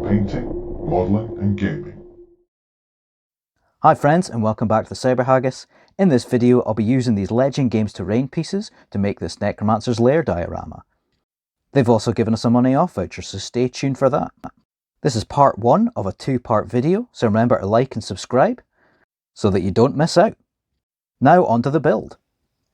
painting, modelling and gaming. Hi friends, and welcome back to the Cyberhaggis. In this video I'll be using these Legend Games terrain pieces to make this Necromancer's Lair diorama. They've also given us a money off voucher, so stay tuned for that. This is part 1 of a 2-part video, so remember to like and subscribe so that you don't miss out. Now on to the build.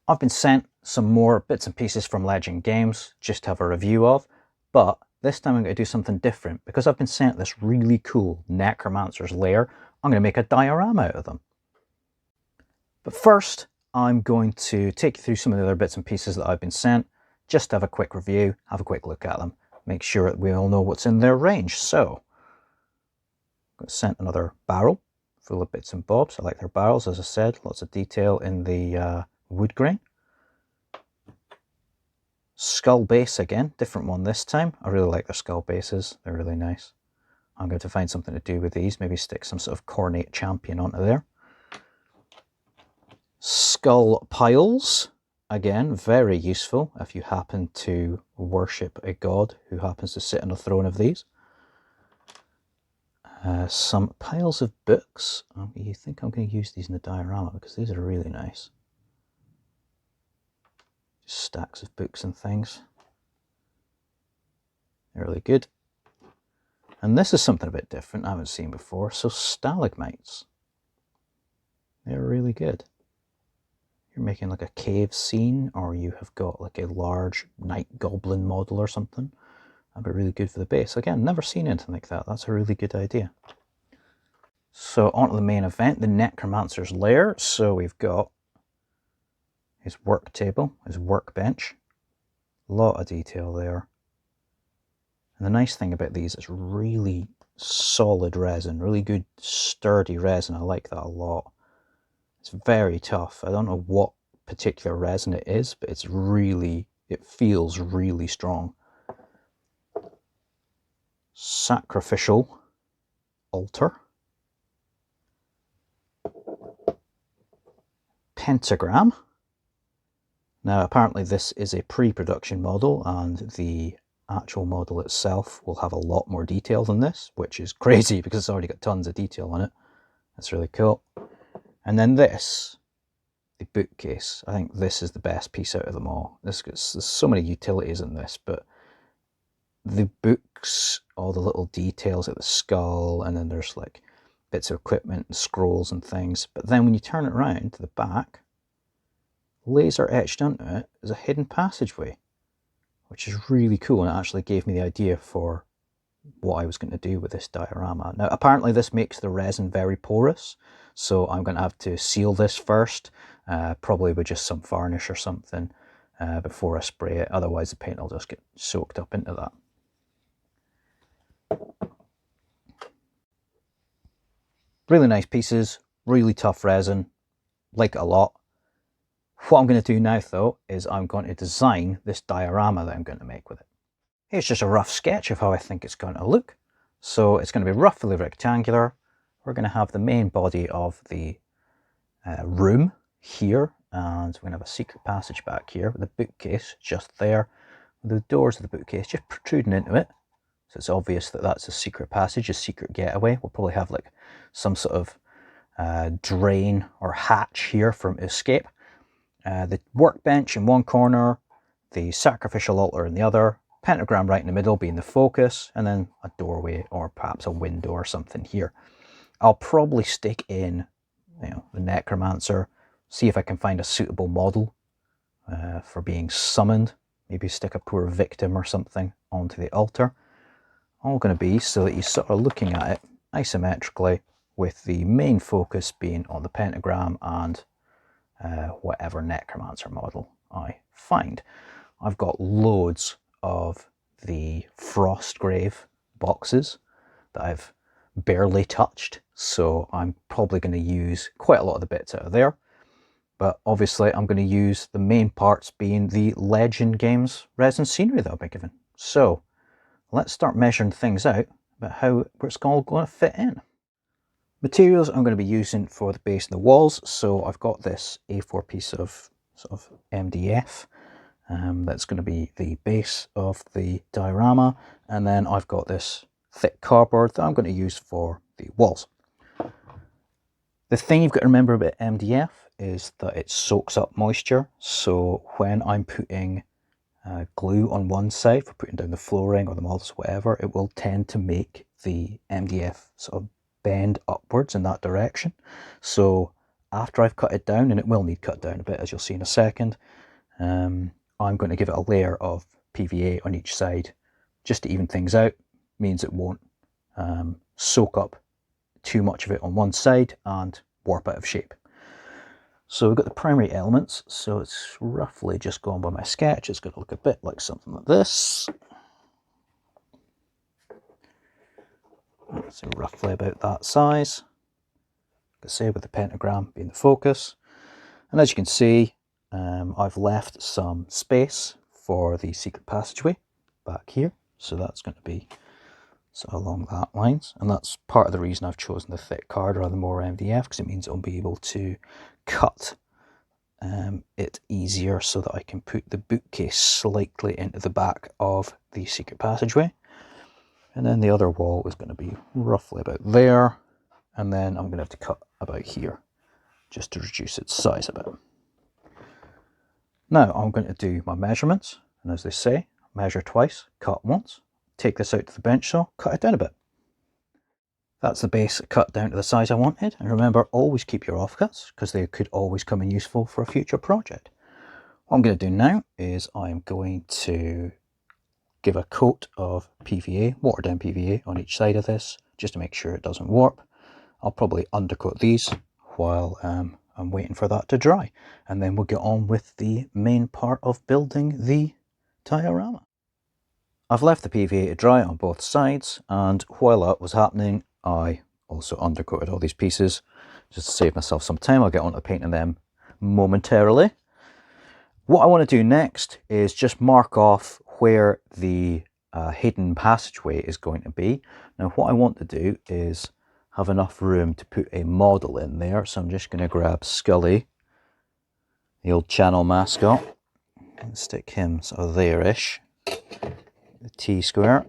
I've been sent some more bits and pieces from Legend Games just to have a review of, but this time I'm going to do something different. Because I've been sent this really cool Necromancer's Lair, I'm going to make a diorama out of them. But first, I'm going to take you through some of the other bits and pieces that I've been sent, just to have a quick review, have a quick look at them, make sure that we all know what's in their range. So, I got sent another barrel full of bits and bobs. I like their barrels, as I said, lots of detail in the wood grain. Skull base again, different one this time. I really like their skull bases, they're really nice. I'm going to find something to do with these, maybe stick some sort of cornate champion onto there. Skull piles, again, very useful if you happen to worship a god who happens to sit on a throne of these. Some piles of books. You think I'm going to use these in the diorama because these are really nice. Just stacks of books and things. They're really good. And this is something a bit different I haven't seen before. So stalagmites. They're really good. You're making like a cave scene, or you have got like a large night goblin model or something. That'd be really good for the base. Again, never seen anything like that. That's a really good idea. So on to the main event, the Necromancer's Lair. So we've got his work table, his workbench. A lot of detail there. And the nice thing about these is really solid resin, really good sturdy resin. I like that a lot. It's very tough. I don't know what particular resin it is, but it's really, it feels really strong. Sacrificial altar. Pentagram. Now apparently this is a pre-production model, and the actual model itself will have a lot more detail than this, which is crazy because it's already got tons of detail on it. That's really cool. And then this, the bookcase. I think this is the best piece out of them all. There's so many utilities in this, but the books, all the little details at the skull, and then there's like bits of equipment and scrolls and things. But then when you turn it around to the back, laser etched onto it is a hidden passageway, which is really cool, and it actually gave me the idea for what I was going to do with this diorama. Now apparently this makes the resin very porous, so I'm going to have to seal this first, probably with just some varnish or something before I spray it, otherwise the paint will just get soaked up into that. Really nice pieces, really tough resin, like it a lot. What I'm going to do now though is I'm going to design this diorama that I'm going to make with it. Here's just a rough sketch of how I think it's going to look. So it's going to be roughly rectangular. We're going to have the main body of the room here, and we're going to have a secret passage back here with a bookcase just there, with the doors of the bookcase just protruding into it. So it's obvious that that's a secret passage, a secret getaway. We'll probably have like some sort of drain or hatch here from escape. The workbench in one corner, the sacrificial altar in the other, pentagram right in the middle being the focus, and then a doorway or perhaps a window or something here. I'll probably stick in, the Necromancer, see if I can find a suitable model for being summoned. Maybe stick a poor victim or something onto the altar. All going to be so that you're sort of looking at it isometrically, with the main focus being on the pentagram and whatever Necromancer model I find. I've got loads of the Frostgrave boxes that I've barely touched, so I'm probably going to use quite a lot of the bits out of there. But obviously I'm going to use the main parts being the Legend Games resin scenery that I've been given. So let's start measuring things out about how it's all going to fit in. Materials I'm going to be using for the base and the walls. So I've got this A4 piece of sort of MDF. That's going to be the base of the diorama, and then I've got this thick cardboard that I'm going to use for the walls. The thing you've got to remember about MDF is that it soaks up moisture, so when I'm putting glue on one side for putting down the flooring or the moldings, whatever, it will tend to make the MDF sort of bend upwards in that direction. So after I've cut it down, and it will need cut down a bit as you'll see in a second, I'm going to give it a layer of PVA on each side just to even things out. Means it won't soak up too much of it on one side and warp out of shape. So we've got the primary elements, so it's roughly just going by my sketch. It's going to look a bit like something like this. So roughly about that size. Like I say, with the pentagram being the focus. And as you can see, I've left some space for the secret passageway back here. So that's going to be sort of along that lines. And that's part of the reason I've chosen the thick card rather than more MDF, because it means I'll be able to cut it easier so that I can put the bookcase slightly into the back of the secret passageway. And then the other wall is going to be roughly about there, and then I'm going to have to cut about here just to reduce its size a bit. Now I'm going to do my measurements, and as they say, measure twice, cut once. Take this out to the bench saw, cut it down a bit. That's the base cut down to the size I wanted, and remember, always keep your offcuts because they could always come in useful for a future project. What I'm going to do now is I'm going to give a coat of PVA, watered down PVA on each side of this just to make sure it doesn't warp. I'll probably undercoat these while I'm waiting for that to dry, and then we'll get on with the main part of building the diorama. I've left the PVA to dry on both sides, and while that was happening I also undercoated all these pieces just to save myself some time. I'll get on to painting them momentarily. What I want to do next is just mark off where the hidden passageway is going to be. Now what I want to do is have enough room to put a model in there, so I'm just going to grab Scully, the old channel mascot, and stick him sort of there-ish, the T-square,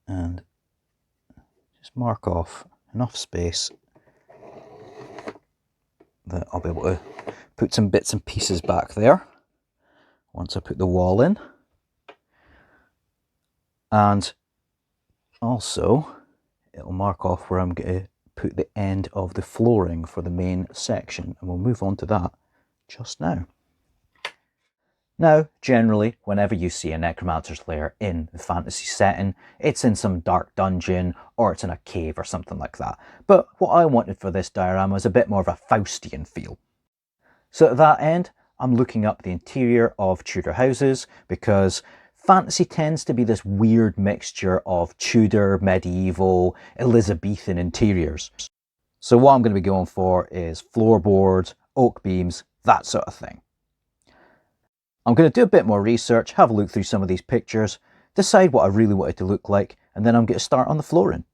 and just mark off enough space that I'll be able to put some bits and pieces back there once I put the wall in. And also it'll mark off where I'm going to put the end of the flooring for the main section, and we'll move on to that just now. Now, generally, whenever you see a Necromancer's lair in the fantasy setting, it's in some dark dungeon or it's in a cave or something like that. But what I wanted for this diorama was a bit more of a Faustian feel. So to that end, I'm looking up the interior of Tudor houses, because fantasy tends to be this weird mixture of Tudor, medieval, Elizabethan interiors. So what I'm going to be going for is floorboards, oak beams, that sort of thing. I'm going to do a bit more research, have a look through some of these pictures, decide what I really want it to look like, and then I'm going to start on the flooring.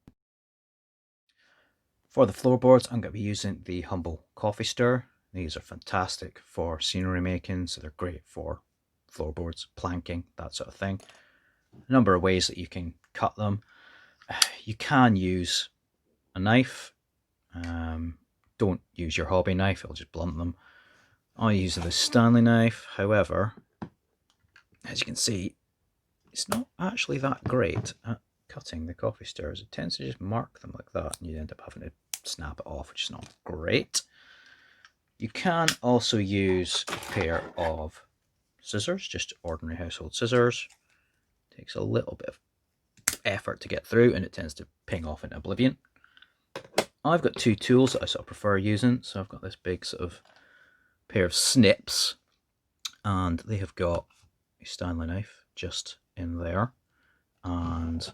For the floorboards, I'm going to be using the Humble Coffee Stir. These are fantastic for scenery making, so they're great for floorboards, planking, that sort of thing. A number of ways that you can cut them. You can use a knife. Don't use your hobby knife, it'll just blunt them. I use the Stanley knife, however, as you can see, it's not actually that great at cutting the coffee stirrers. It tends to just mark them like that, and you end up having to snap it off, which is not great. You can also use a pair of scissors, just ordinary household scissors. Takes a little bit of effort to get through, and it tends to ping off into oblivion. I've got two tools that I sort of prefer using, so I've got this big sort of pair of snips, and they have got a Stanley knife just in there, and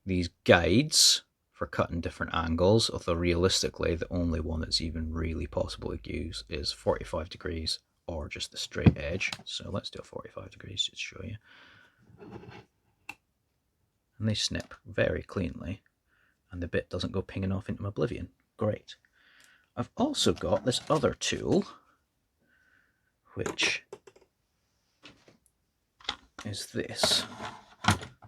these guides for cutting different angles, although realistically the only one that's even really possible to use is 45 degrees or just the straight edge. So let's do a 45 degrees just to show you. And they snip very cleanly, and the bit doesn't go pinging off into oblivion. Great. I've also got this other tool, which is this.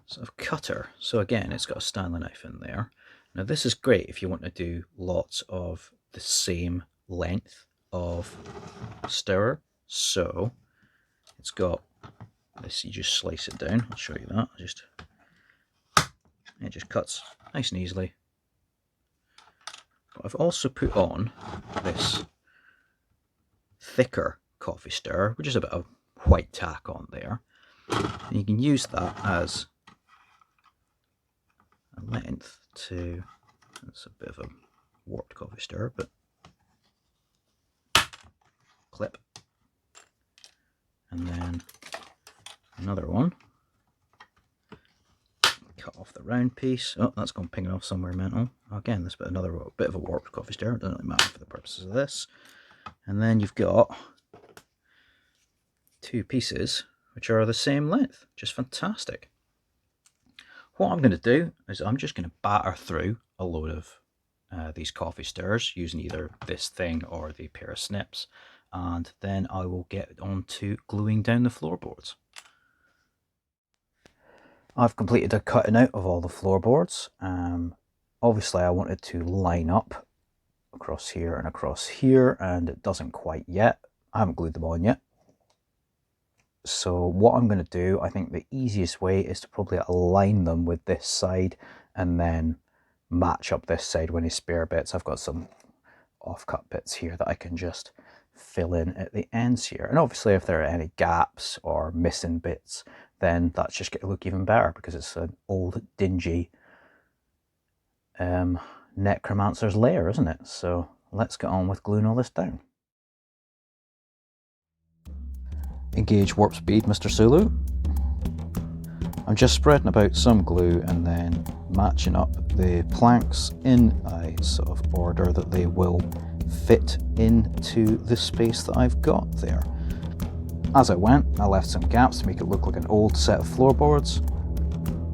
sort of cutter. So again, it's got a Stanley knife in there. Now this is great if you want to do lots of the same length of stirrer. So it's got this, you just slice it down. I'll show you that. It just cuts nice and easily. But I've also put on this thicker coffee stirrer, which is a bit of white tack on there. And you can use that as a length to, it's a bit of a warped coffee stirrer, but clip. And then another one. Cut off the round piece. Oh, that's gone pinging off somewhere mental. Again, this bit, another bit of a warped coffee stirrer. Doesn't really matter for the purposes of this. And then you've got two pieces which are the same length. Just fantastic. What I'm going to do is I'm just going to batter through a load of these coffee stirrers using either this thing or the pair of snips, and then I will get on to gluing down the floorboards. I've completed a cutting out of all the floorboards. Obviously I wanted to line up across here, and it doesn't quite yet. I haven't glued them on yet. So what I'm going to do, I think the easiest way is to probably align them with this side and then match up this side with any spare bits. I've got some offcut bits here that I can just fill in at the ends here. And obviously if there are any gaps or missing bits, then that's just going to look even better because it's an old dingy Necromancer's lair, isn't it? So let's get on with gluing all this down. Engage warp speed, Mr. Sulu. I'm just spreading about some glue and then matching up the planks in a sort of order that they will fit into the space that I've got there. As I went, I left some gaps to make it look like an old set of floorboards,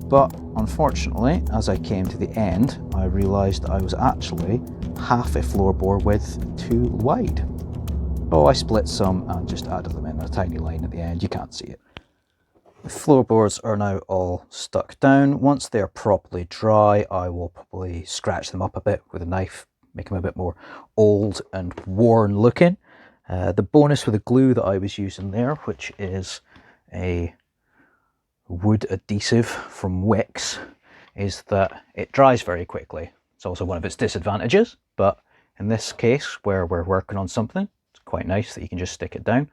but unfortunately, as I came to the end, I realised I was actually half a floorboard width too wide. So I split some and just added them in a tiny line at the end. You can't see it. The floorboards are now all stuck down. Once they're properly dry, I will probably scratch them up a bit with a knife, make them a bit more old and worn looking. The bonus with the glue that I was using there, which is a wood adhesive from Wix, is that it dries very quickly. It's also one of its disadvantages, but in this case where we're working on something, it's quite nice that you can just stick it down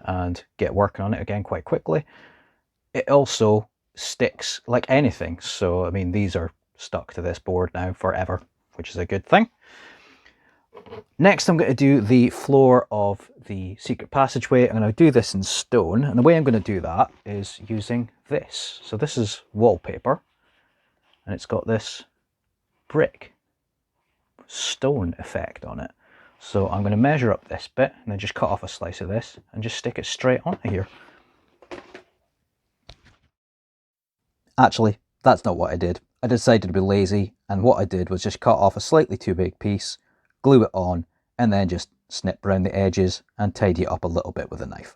and get working on it again quite quickly. It also sticks like anything, so I mean these are stuck to this board now forever, which is a good thing. Next I'm going to do the floor of the secret passageway. I'm going to do this in stone, and the way I'm going to do that is using this. So this is wallpaper, and it's got this brick stone effect on it. So I'm going to measure up this bit and then just cut off a slice of this and just stick it straight onto here. Actually, that's not what I did. I decided to be lazy, and what I did was just cut off a slightly too big piece, glue it on, and then just snip around the edges and tidy it up a little bit with a knife.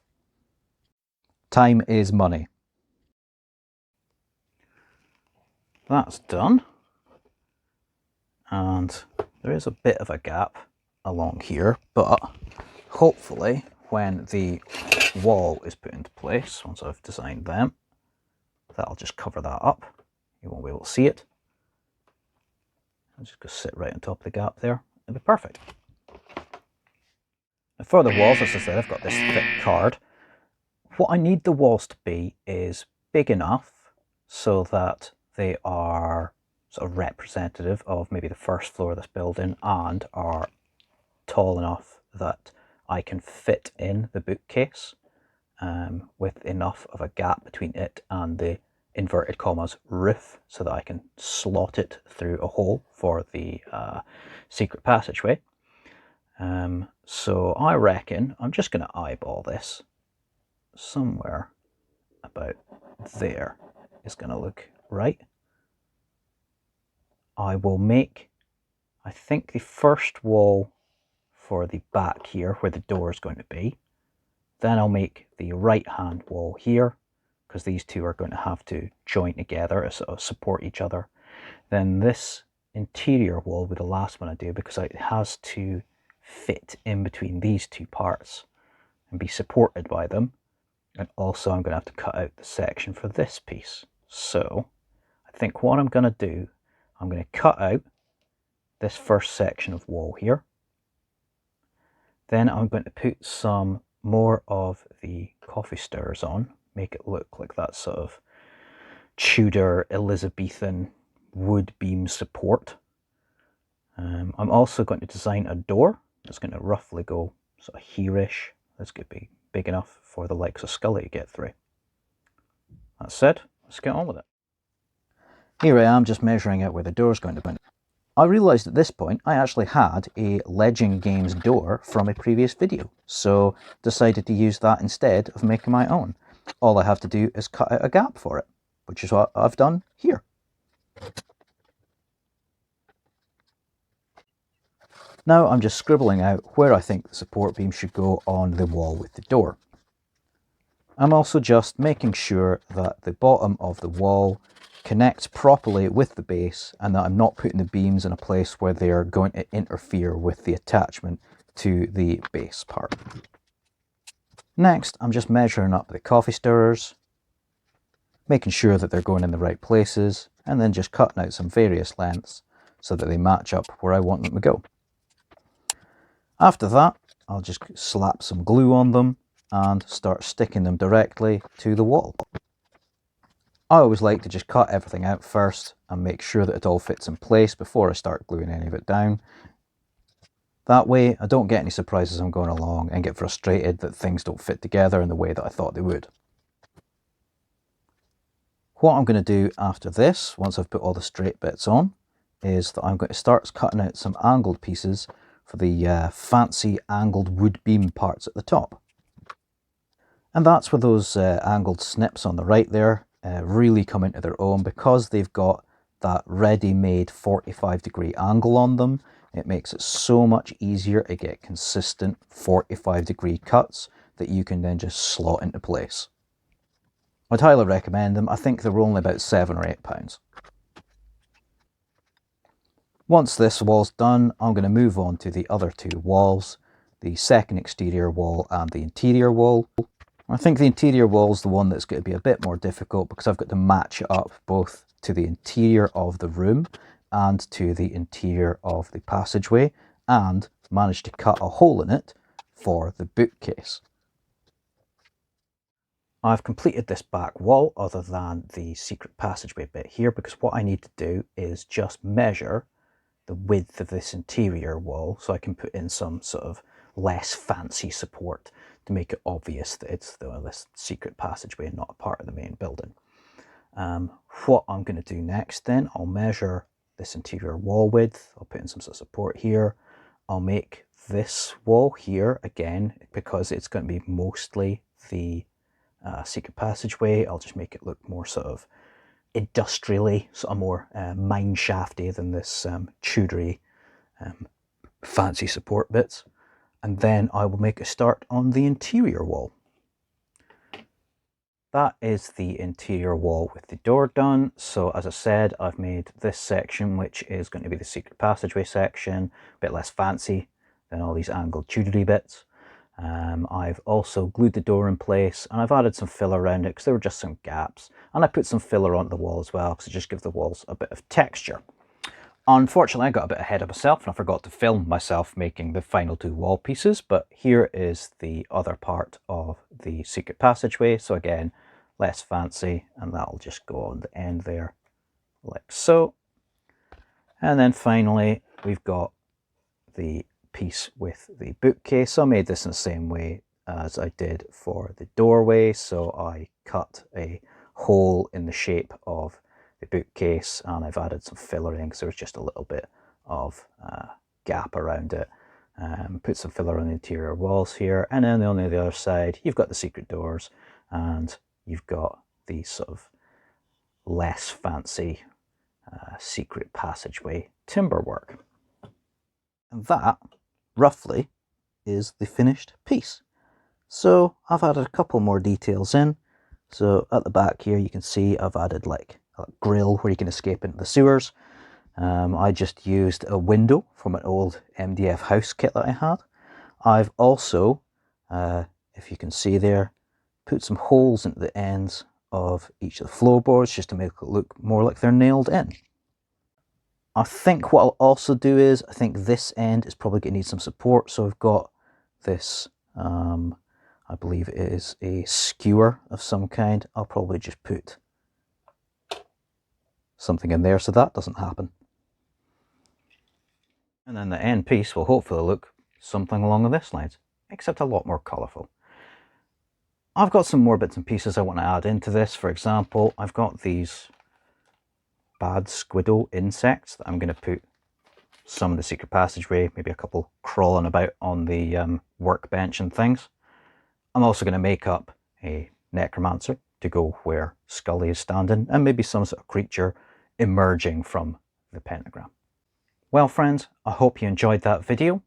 Time is money. That's done. And there is a bit of a gap along here, but hopefully when the wall is put into place, once I've designed them, that'll just cover that up. You won't be able to see it. I'll just go sit right on top of the gap there. It'll be perfect. Now for the walls, as I said, I've got this thick card. What I need the walls to be is big enough so that they are sort of representative of maybe the first floor of this building and are tall enough that I can fit in the bookcase with enough of a gap between it and the inverted commas roof so that I can slot it through a hole for the secret passageway. So I reckon I'm just going to eyeball this. Somewhere about there is going to look right. I will make, I think, the first wall for the back here where the door is going to be. Then I'll make the right hand wall here, because these two are going to have to join together to sort of support each other. Then this interior wall will be the last one I do, because it has to fit in between these two parts and be supported by them. And also I'm going to have to cut out the section for this piece. So I think what I'm going to do, I'm going to cut out this first section of wall here. Then I'm going to put some more of the coffee stirrers on, make it look like that sort of Tudor Elizabethan wood beam support. I'm also going to design a door that's going to roughly go sort of here-ish. That's going to be big enough for the likes of Scully to get through. That said, let's get on with it. Here I am just measuring out where the door's going to be. I realised at this point I actually had a Legend Games door from a previous video, so decided to use that instead of making my own. All I have to do is cut out a gap for it, which is what I've done here. Now I'm just scribbling out where I think the support beam should go on the wall with the door. I'm also just making sure that the bottom of the wall connects properly with the base, and that I'm not putting the beams in a place where they're going to interfere with the attachment to the base part. Next, I'm just measuring up the coffee stirrers, making sure that they're going in the right places, and then just cutting out some various lengths so that they match up where I want them to go. After that, I'll just slap some glue on them and start sticking them directly to the wall. I always like to just cut everything out first and make sure that it all fits in place before I start gluing any of it down. That way I don't get any surprises as I'm going along and get frustrated that things don't fit together in the way that I thought they would. What I'm going to do after this, once I've put all the straight bits on, is that I'm going to start cutting out some angled pieces for the fancy angled wood beam parts at the top. And that's where those angled snips on the right there really come into their own, because they've got that ready-made 45-degree angle on them. It makes it so much easier to get consistent 45-degree cuts that you can then just slot into place. I'd highly recommend them. I think they're only about £7 or £8. Once this wall's done, I'm going to move on to the other two walls, the second exterior wall and the interior wall. I think the interior wall is the one that's going to be a bit more difficult, because I've got to match it up both to the interior of the room and to the interior of the passageway, and manage to cut a hole in it for the bookcase. I've completed this back wall other than the secret passageway bit here, because what I need to do is just measure the width of this interior wall so I can put in some sort of less fancy support to make it obvious that it's this secret passageway and not a part of the main building. What I'm going to do next then, I'll measure this interior wall width, I'll put in some sort of support here, I'll make this wall here, again, because it's going to be mostly the secret passageway, I'll just make it look more sort of industrially, sort of more mine shafty than this Tudory fancy support bits. And then I will make a start on the interior wall. That is the interior wall with the door done. So as I said, I've made this section, which is going to be the secret passageway section, a bit less fancy than all these angled Tudory bits. I've also glued the door in place, and I've added some filler around it because there were just some gaps. And I put some filler onto the wall as well, because it just gives the walls a bit of texture. Unfortunately, I got a bit ahead of myself and I forgot to film myself making the final two wall pieces, but here is the other part of the secret passageway. So again, less fancy, and that'll just go on the end there like so. And then finally, we've got the piece with the bookcase. So I made this in the same way as I did for the doorway. So I cut a hole in the shape of the bookcase, and I've added some filler in because there was just a little bit of gap around it. Put some filler on the interior walls here, and then on the other side you've got the secret doors, and you've got the sort of less fancy secret passageway timber work. And that roughly is the finished piece. So I've added a couple more details in, So at the back here you can see I've added like a grill where you can escape into the sewers. I just used a window from an old MDF house kit that I had. I've also, if you can see there, put some holes into the ends of each of the floorboards just to make it look more like they're nailed in. I think what I'll also do is, I think this end is probably going to need some support, so I've got this, I believe it is a skewer of some kind. I'll probably just put something in there so that doesn't happen. And then the end piece will hopefully look something along this lines, except a lot more colourful. I've got some more bits and pieces I want to add into this. For example, I've got these bad squiddo insects that I'm going to put some of the secret passageway, maybe a couple crawling about on the workbench and things. I'm also going to make up a Necromancer to go where Scully is standing, and maybe some sort of creature emerging from the pentagram. Well friends, I hope you enjoyed that video.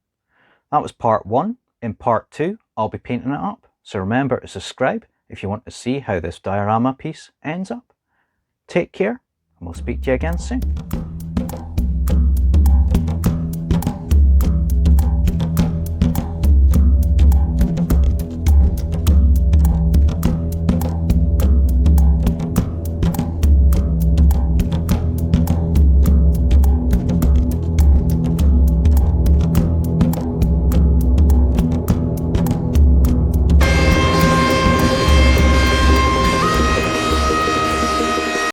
That was part 1. In part 2, I'll be painting it up. So remember to subscribe if you want to see how this diorama piece ends up. Take care, and we'll speak to you again soon.